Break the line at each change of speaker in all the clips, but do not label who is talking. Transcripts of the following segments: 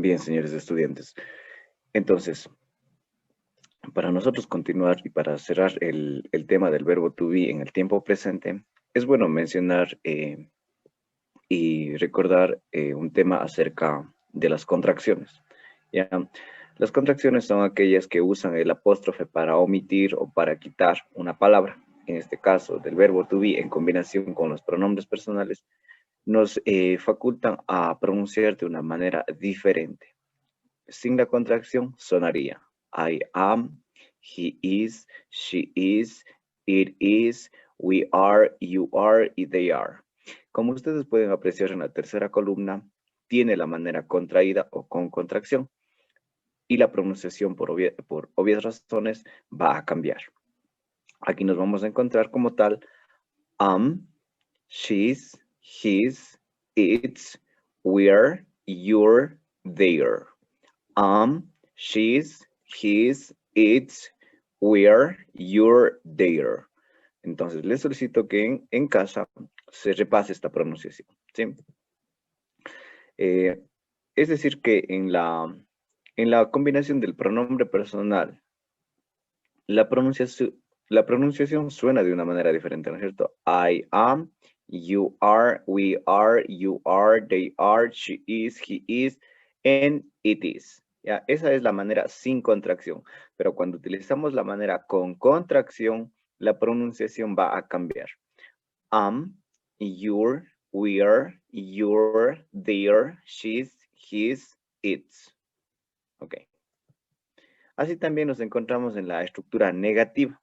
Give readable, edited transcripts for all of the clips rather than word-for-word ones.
Bien, señores estudiantes. Entonces, para nosotros continuar y para cerrar el tema del verbo to be en el tiempo presente, es bueno mencionar y recordar un tema acerca de las contracciones. ¿Ya? Las contracciones son aquellas que usan el apóstrofe para omitir o para quitar una palabra. En este caso, del verbo to be en combinación con los pronombres personales, nos facultan a pronunciar de una manera diferente. Sin la contracción sonaría I am, he is, she is, it is, we are, you are y they are. Como ustedes pueden apreciar en la tercera columna, tiene la manera contraída o con contracción y la pronunciación por obvias razones va a cambiar. Aquí nos vamos a encontrar como tal am, she's, his, its, we're, you're, they're. Am, she's, his, its, we're, you're, they're. Entonces, les solicito que en casa se repase esta pronunciación, ¿sí? Es decir, que en la combinación del pronombre personal, la pronunciación suena de una manera diferente, ¿no es cierto? I am, you are, we are, you are, they are, she is, he is, and it is. ¿Ya? Esa es la manera sin contracción. Pero cuando utilizamos la manera con contracción, la pronunciación va a cambiar. Am, your, we're, your, their, she's, his, its. Ok. Así también nos encontramos en la estructura negativa.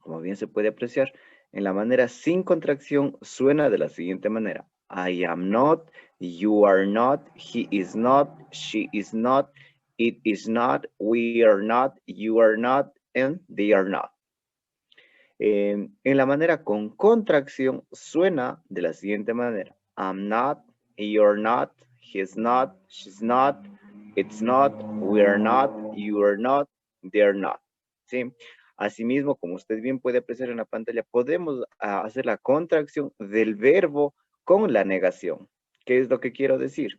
Como bien se puede apreciar, en la manera sin contracción suena de la siguiente manera. I am not, you are not, he is not, she is not, it is not, we are not, you are not, and they are not. En la manera con contracción suena de la siguiente manera. I'm not, you're not, he's not, she's not, it's not, we're not, you are not, they're not. ¿Sí? Asimismo, como usted bien puede apreciar en la pantalla, podemos hacer la contracción del verbo con la negación. ¿Qué es lo que quiero decir?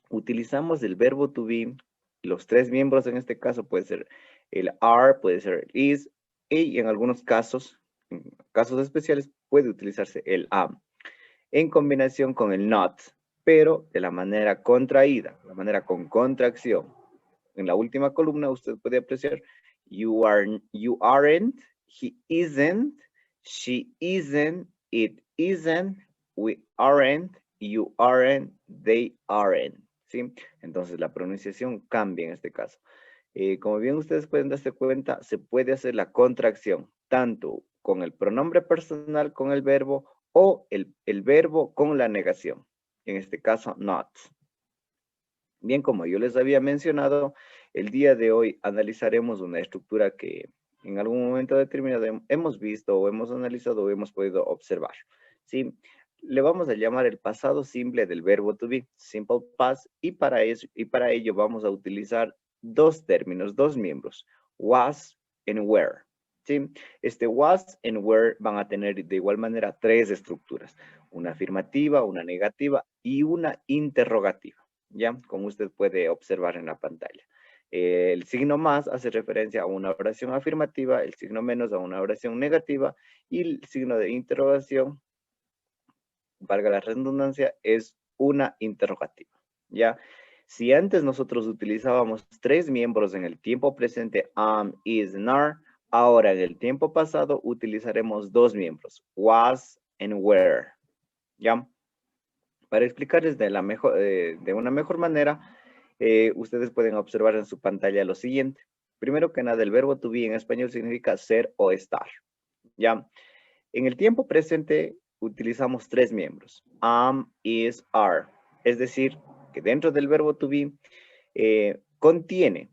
Utilizamos el verbo to be, los tres miembros en este caso puede ser el are, puede ser el is, y en algunos casos, en casos especiales, puede utilizarse el am, en combinación con el not, pero de la manera contraída, la manera con contracción. En la última columna usted puede apreciar you aren't, he isn't, she isn't, it isn't, we aren't, you aren't, they aren't. ¿Sí? Entonces la pronunciación cambia en este caso. Como bien ustedes pueden darse cuenta, se puede hacer la contracción tanto con el pronombre personal, con el verbo, o el verbo con la negación. En este caso, not. Bien, como yo les había mencionado, el día de hoy analizaremos una estructura que en algún momento determinado hemos visto o hemos analizado o hemos podido observar. ¿Sí? Le vamos a llamar el pasado simple del verbo to be, simple past, y para ello vamos a utilizar dos términos, dos miembros, was and were. ¿Sí? Este was and were van a tener de igual manera tres estructuras, una afirmativa, una negativa y una interrogativa. ¿Ya? Como usted puede observar en la pantalla. El signo más hace referencia a una oración afirmativa, el signo menos a una oración negativa y el signo de interrogación, valga la redundancia, es una interrogativa. ¿Ya? Si antes nosotros utilizábamos tres miembros en el tiempo presente, am, is, and are, ahora en el tiempo pasado utilizaremos dos miembros, was and were. ¿Ya? Para explicarles de una mejor manera, ustedes pueden observar en su pantalla lo siguiente. Primero que nada, el verbo to be en español significa ser o estar. ¿Ya? En el tiempo presente utilizamos tres miembros. Am, is, are. Es decir, que dentro del verbo to be contiene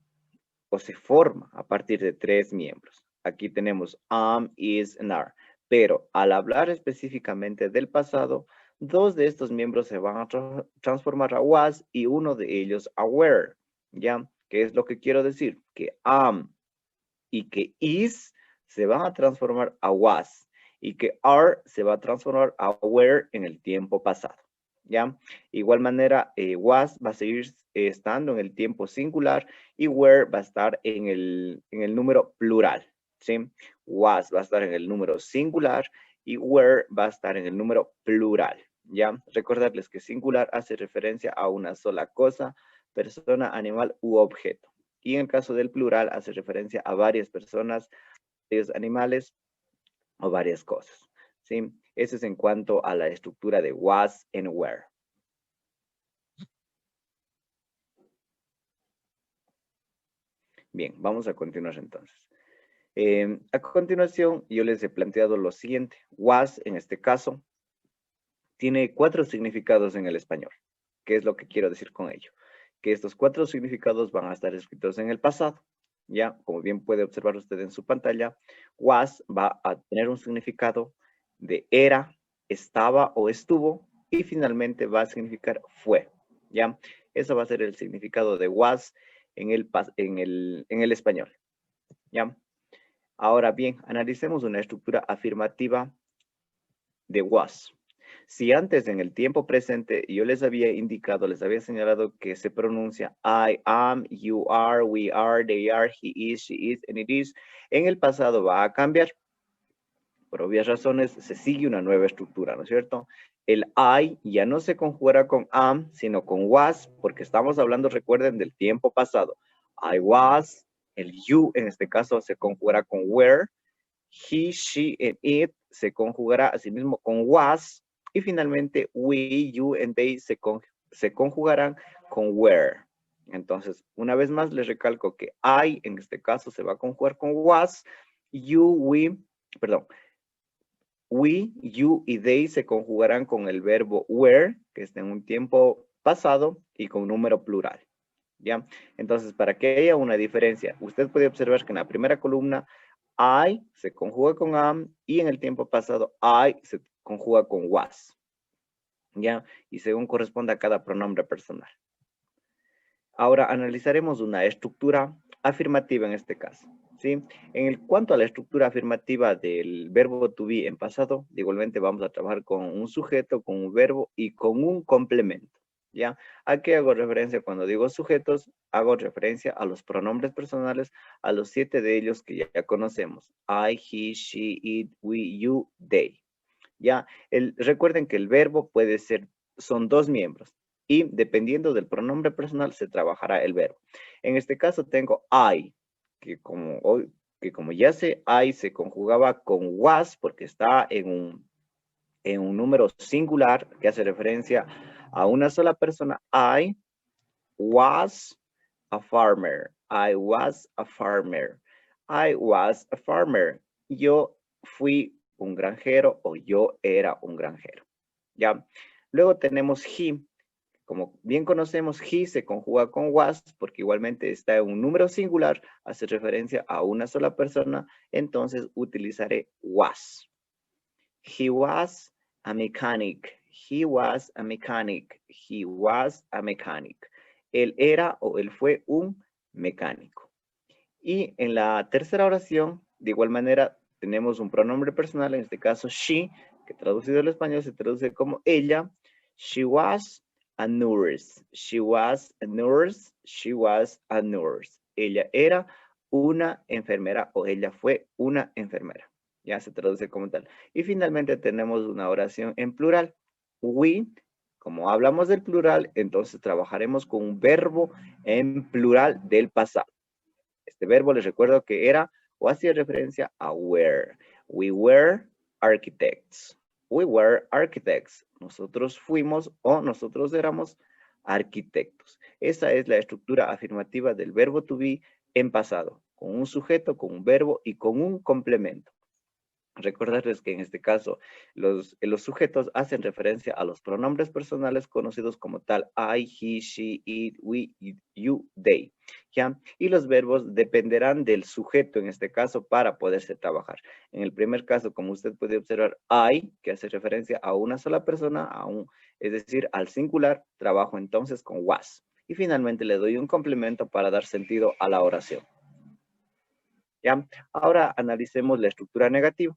o se forma a partir de tres miembros. Aquí tenemos am, is, and are. Pero al hablar específicamente del pasado, dos de estos miembros se van a transformar a was y uno de ellos a were. ¿Ya? ¿Qué es lo que quiero decir? Que am y que is se van a transformar a was y que are se va a transformar a were en el tiempo pasado. ¿ya? Igual manera, was va a seguir estando en el tiempo singular y were va a estar en el número plural, ¿sí? Was va a estar en el número singular y were va a estar en el número plural, ¿ya? Recordarles que singular hace referencia a una sola cosa, persona, animal u objeto. Y en el caso del plural hace referencia a varias personas, varios animales o varias cosas, ¿sí? Eso es en cuanto a la estructura de was and were. Bien, vamos a continuar entonces. A continuación, yo les he planteado lo siguiente. Was, en este caso, tiene 4 significados en el español. ¿Qué es lo que quiero decir con ello? Que estos 4 significados van a estar escritos en el pasado. Ya, como bien puede observar usted en su pantalla, was va a tener un significado de era, estaba o estuvo, y finalmente va a significar fue. Ya, eso va a ser el significado de was en el español. ¿Ya? Ahora bien, analicemos una estructura afirmativa de was. Si antes en el tiempo presente yo les había indicado, les había señalado que se pronuncia I am, you are, we are, they are, he is, she is, and it is, en el pasado va a cambiar. Por obvias razones se sigue una nueva estructura, ¿no es cierto? El I ya no se conjugará con am, sino con was, porque estamos hablando, recuerden, del tiempo pasado. I was, el you en este caso se conjugará con were, he, she, and it se conjugará asimismo con was, y finalmente we, you, and they se conjugarán con were. Entonces, una vez más les recalco que I en este caso se va a conjugar con was, you, we, you y they se conjugarán con el verbo were, que está en un tiempo pasado y con número plural. ¿Ya? Entonces, para que haya una diferencia, usted puede observar que en la primera columna I se conjuga con am y en el tiempo pasado I se conjuga con was. ¿Ya? Y según corresponde a cada pronombre personal. Ahora analizaremos una estructura afirmativa en este caso. ¿Sí? Cuanto a la estructura afirmativa del verbo to be en pasado, igualmente vamos a trabajar con un sujeto, con un verbo y con un complemento. ¿Ya? ¿A qué hago referencia cuando digo sujetos? Hago referencia a los pronombres personales, a los 7 de ellos que ya conocemos. I, he, she, it, we, you, they. ¿Ya? Recuerden que el verbo son 2 miembros y dependiendo del pronombre personal se trabajará el verbo. En este caso tengo I, que como ya sé, I se conjugaba con was porque está en un número singular que hace referencia a una sola persona. I was a farmer. I was a farmer. I was a farmer. Yo fui un granjero o yo era un granjero. ¿Ya? Luego tenemos he. Como bien conocemos, he se conjuga con was porque igualmente está en un número singular, hace referencia a una sola persona, entonces utilizaré was. He was a mechanic. He was a mechanic. He was a mechanic. Él era o él fue un mecánico. Y en la tercera oración, de igual manera, tenemos un pronombre personal, en este caso she, que traducido al español se traduce como ella. She was a nurse. She was a nurse. She was a nurse. Ella era una enfermera o ella fue una enfermera. Ya se traduce como tal. Y finalmente tenemos una oración en plural. We, como hablamos del plural, entonces trabajaremos con un verbo en plural del pasado. Este verbo les recuerdo que era o hacía referencia a were. We were architects. We were architects. Nosotros fuimos o nosotros éramos arquitectos. Esa es la estructura afirmativa del verbo to be en pasado, con un sujeto, con un verbo y con un complemento. Recordarles que en este caso los sujetos hacen referencia a los pronombres personales conocidos como tal I, he, she, it, we, you, they. ¿Ya? Y los verbos dependerán del sujeto en este caso para poderse trabajar. En el primer caso, como usted puede observar, I, que hace referencia a una sola persona, es decir, al singular, trabajo entonces con was. Y finalmente le doy un complemento para dar sentido a la oración. ¿Ya? Ahora analicemos la estructura negativa.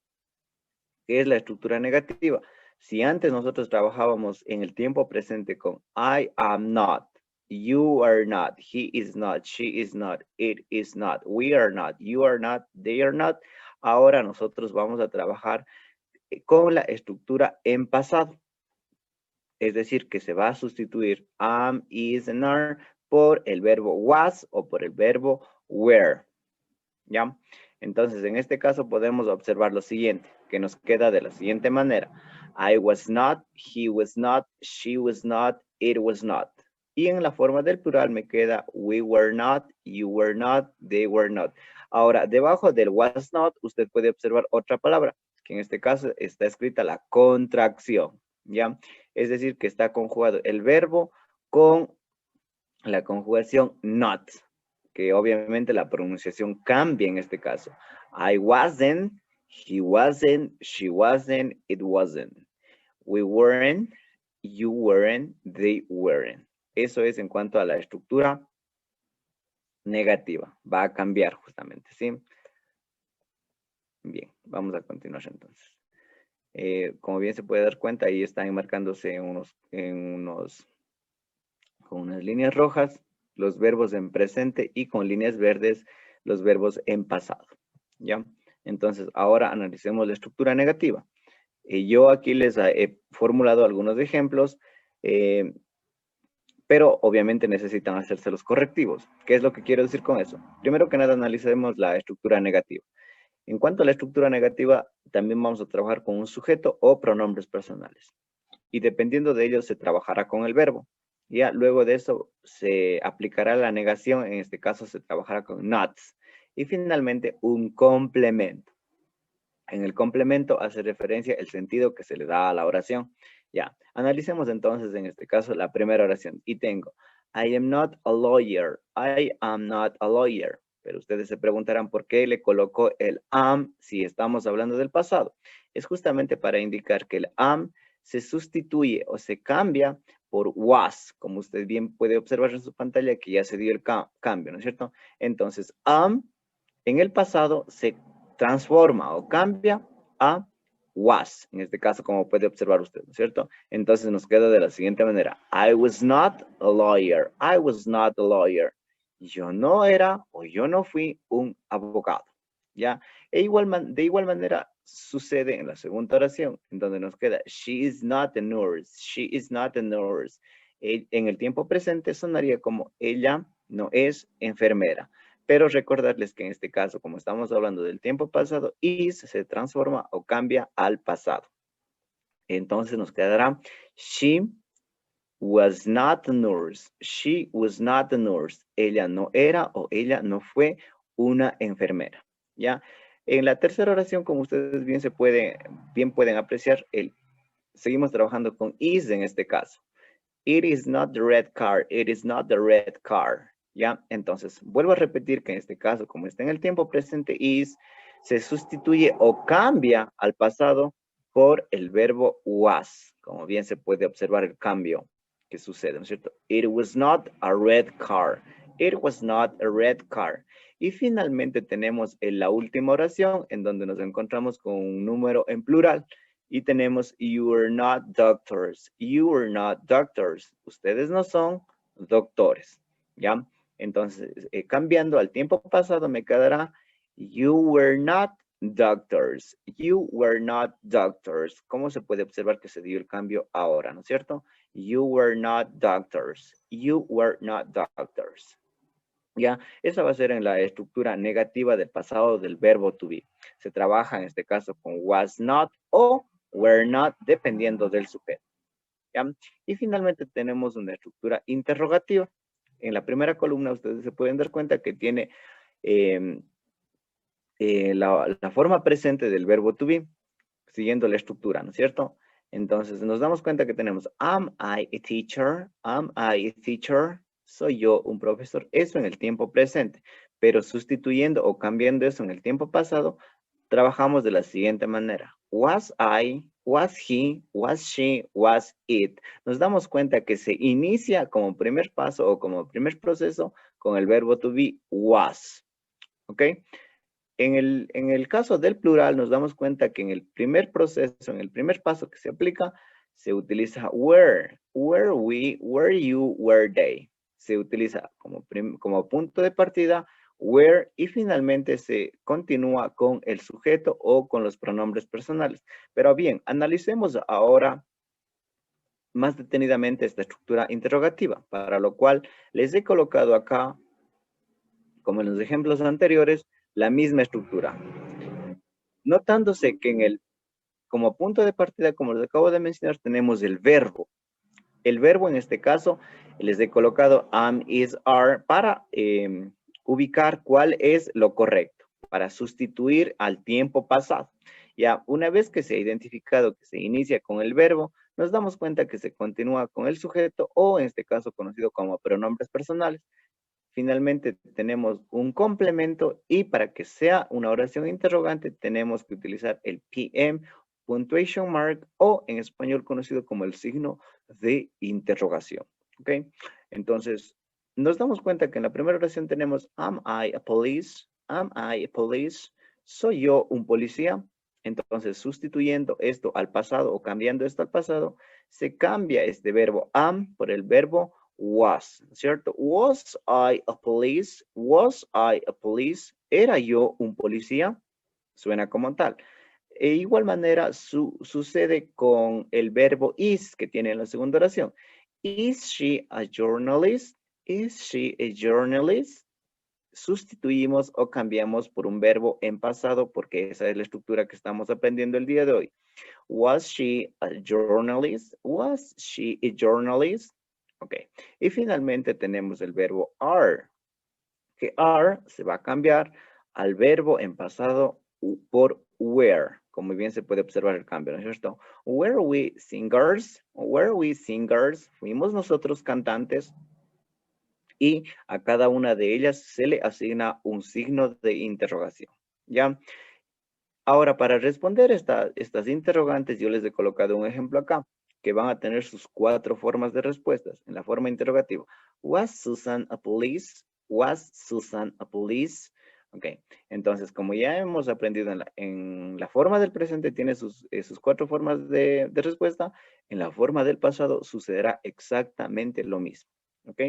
¿Qué es la estructura negativa? Si antes nosotros trabajábamos en el tiempo presente con I am not, you are not, he is not, she is not, it is not, we are not, you are not, they are not, ahora nosotros vamos a trabajar con la estructura en pasado. Es decir, que se va a sustituir am, is, and are por el verbo was o por el verbo were. ¿Ya? Entonces, en este caso podemos observar lo siguiente, que nos queda de la siguiente manera. I was not, he was not, she was not, it was not. Y en la forma del plural me queda we were not, you were not, they were not. Ahora, debajo del was not, usted puede observar otra palabra, que en este caso está escrita la contracción. ¿Ya? Es decir, que está conjugado el verbo con la conjugación not, que obviamente la pronunciación cambia en este caso. I wasn't, he wasn't, she wasn't, it wasn't. We weren't, you weren't, they weren't. Eso es en cuanto a la estructura negativa. Va a cambiar justamente, ¿sí? Bien, vamos a continuar entonces. Como bien se puede dar cuenta, ahí están enmarcándose con unas líneas rojas los verbos en presente y con líneas verdes los verbos en pasado. ¿Ya? Entonces, ahora analicemos la estructura negativa. Yo aquí les he formulado algunos ejemplos, pero obviamente necesitan hacerse los correctivos. ¿Qué es lo que quiero decir con eso? Primero que nada, analicemos la estructura negativa. En cuanto a la estructura negativa, también vamos a trabajar con un sujeto o pronombres personales. Y dependiendo de ello, se trabajará con el verbo. Ya luego de eso, se aplicará la negación. En este caso, se trabajará con nots. Y finalmente, un complemento. En el complemento hace referencia el sentido que se le da a la oración. Ya, analicemos entonces en este caso la primera oración. Y tengo, I am not a lawyer. I am not a lawyer. Pero ustedes se preguntarán por qué le colocó el am si estamos hablando del pasado. Es justamente para indicar que el am se sustituye o se cambia por was, como usted bien puede observar en su pantalla que ya se dio el cambio, ¿no es cierto? Entonces, am en el pasado se transforma o cambia a was, en este caso como puede observar usted, ¿no es cierto? Entonces nos queda de la siguiente manera. I was not a lawyer. I was not a lawyer. Yo no era o yo no fui un abogado. ¿Ya? De igual manera sucede en la segunda oración, en donde nos queda she is not a nurse. She is not a nurse. En el tiempo presente sonaría como ella no es enfermera. Pero recordarles que en este caso, como estamos hablando del tiempo pasado, is se transforma o cambia al pasado. Entonces nos quedará she was not a nurse. She was not a nurse. Ella no era o ella no fue una enfermera. ¿Ya? En la tercera oración, como ustedes bien pueden apreciar, seguimos trabajando con is en este caso. It is not the red car. It is not the red car. ¿Ya? Entonces, vuelvo a repetir que en este caso, como está en el tiempo presente, is se sustituye o cambia al pasado por el verbo was. Como bien se puede observar el cambio que sucede, ¿no es cierto? It was not a red car. It was not a red car. Y finalmente tenemos en la última oración en donde nos encontramos con un número en plural. Y tenemos you are not doctors. You are not doctors. Ustedes no son doctores. ¿Ya? Entonces, cambiando al tiempo pasado me quedará you were not doctors. You were not doctors. ¿Cómo se puede observar que se dio el cambio ahora, no es cierto? You were not doctors. You were not doctors. ¿Ya? Esa va a ser en la estructura negativa del pasado del verbo to be. Se trabaja en este caso con was not o were not, dependiendo del sujeto. ¿Ya? Y finalmente tenemos una estructura interrogativa. En la primera columna ustedes se pueden dar cuenta que tiene la forma presente del verbo to be, siguiendo la estructura, ¿no es cierto? Entonces nos damos cuenta que tenemos am I a teacher? Am I a teacher? Soy yo un profesor. Eso en el tiempo presente. Pero sustituyendo o cambiando eso en el tiempo pasado, trabajamos de la siguiente manera. Was I, was he, was she, was it. Nos damos cuenta que se inicia como primer paso o como primer proceso con el verbo to be was. ¿Ok? En el caso del plural nos damos cuenta que en el primer proceso, en el primer paso que se aplica, se utiliza were, were we, were you, were they. Se utiliza como punto de partida where y finalmente se continúa con el sujeto o con los pronombres personales. Pero bien, analicemos ahora más detenidamente esta estructura interrogativa, para lo cual les he colocado acá, como en los ejemplos anteriores, la misma estructura. Notándose que como punto de partida, como les acabo de mencionar, tenemos el verbo. El verbo en este caso, les he colocado am, is, are, para ubicar cuál es lo correcto, para sustituir al tiempo pasado. Ya, una vez que se ha identificado que se inicia con el verbo, nos damos cuenta que se continúa con el sujeto o en este caso conocido como pronombres personales. Finalmente tenemos un complemento y para que sea una oración interrogante tenemos que utilizar el PM, punctuation mark o en español conocido como el signo de interrogación. ¿Ok? Entonces, nos damos cuenta que en la primera oración tenemos am I a police? Am I a police? ¿Soy yo un policía? Entonces, sustituyendo esto al pasado o cambiando esto al pasado, se cambia este verbo am por el verbo was, ¿cierto? Was I a police? Was I a police? ¿Era yo un policía? Suena como tal. E igual manera sucede con el verbo is que tiene en la segunda oración. Is she a journalist? Is she a journalist? Sustituimos o cambiamos por un verbo en pasado porque esa es la estructura que estamos aprendiendo el día de hoy. Was she a journalist? Was she a journalist? Ok. Y finalmente tenemos el verbo are, que are se va a cambiar al verbo en pasado por were. Como bien se puede observar el cambio, ¿no es cierto? Were we singers? Were we singers? Fuimos nosotros cantantes. Y a cada una de ellas se le asigna un signo de interrogación. ¿Ya? Ahora, para responder estas interrogantes, yo les he colocado un ejemplo acá, que van a tener sus 4 formas de respuestas. En la forma interrogativa, was Susan a police? Was Susan a police? Ok, entonces, como ya hemos aprendido en la forma del presente, tiene sus 4 formas de respuesta. En la forma del pasado sucederá exactamente lo mismo. Ok,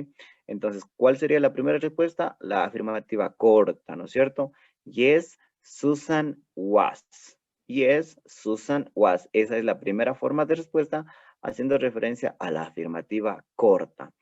entonces, ¿cuál sería la primera respuesta? La afirmativa corta, ¿no es cierto? Yes, Susan was. Yes, Susan was. Esa es la primera forma de respuesta haciendo referencia a la afirmativa corta.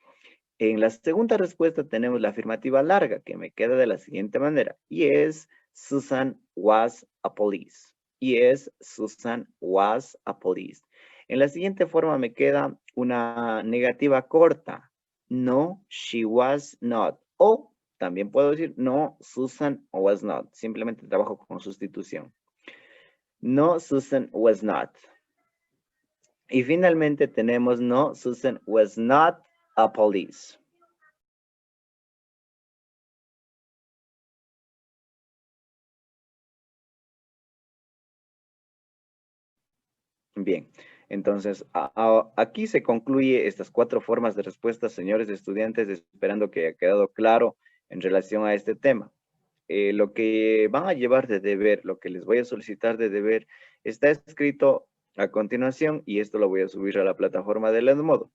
En la segunda respuesta tenemos la afirmativa larga que me queda de la siguiente manera. Yes, Susan was a police. Yes, Susan was a police. En la siguiente forma me queda una negativa corta. No, she was not. O también puedo decir, no, Susan was not. Simplemente trabajo con sustitución. No, Susan was not. Y finalmente tenemos, no, Susan was not a police. Bien, entonces aquí se concluye estas 4 formas de respuesta, señores estudiantes, esperando que haya quedado claro en relación a este tema. Lo que van a llevar de deber, lo que les voy a solicitar de deber, está escrito a continuación y esto lo voy a subir a la plataforma de Edmodo,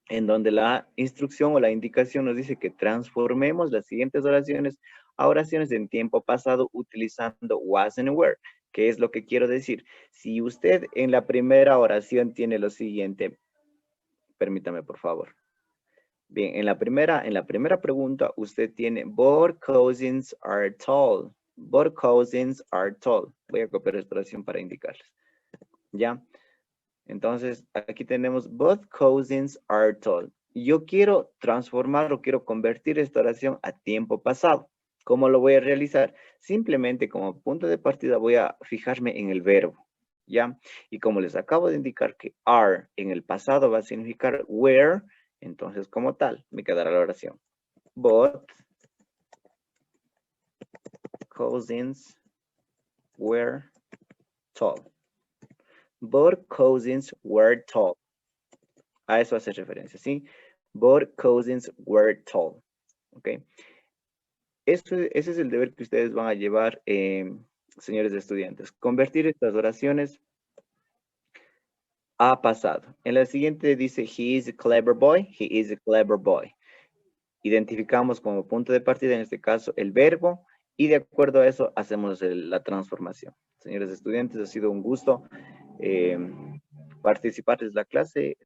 en donde la instrucción o la indicación nos dice que transformemos las siguientes oraciones a oraciones en tiempo pasado utilizando was and were. ¿Qué es lo que quiero decir? Si usted en la primera oración tiene lo siguiente, permítame por favor. Bien, en la primera pregunta usted tiene both cousins are tall. Both cousins are tall. Voy a copiar esta oración para indicarles. ¿Ya? Entonces, aquí tenemos both cousins are tall. Yo quiero transformar o quiero convertir esta oración a tiempo pasado. ¿Cómo lo voy a realizar? Simplemente como punto de partida voy a fijarme en el verbo. ¿Ya? Y como les acabo de indicar que are en el pasado va a significar were, entonces como tal me quedará la oración. Both cousins were tall. Both cousins were tall. A eso hace referencia, ¿sí? Both cousins were tall. ¿Ok? Ese es el deber que ustedes van a llevar, señores estudiantes. Convertir estas oraciones a pasado. En la siguiente dice, he is a clever boy, he is a clever boy. Identificamos como punto de partida, en este caso, el verbo, y de acuerdo a eso hacemos la transformación. Señores estudiantes, ha sido un gusto participar en la clase.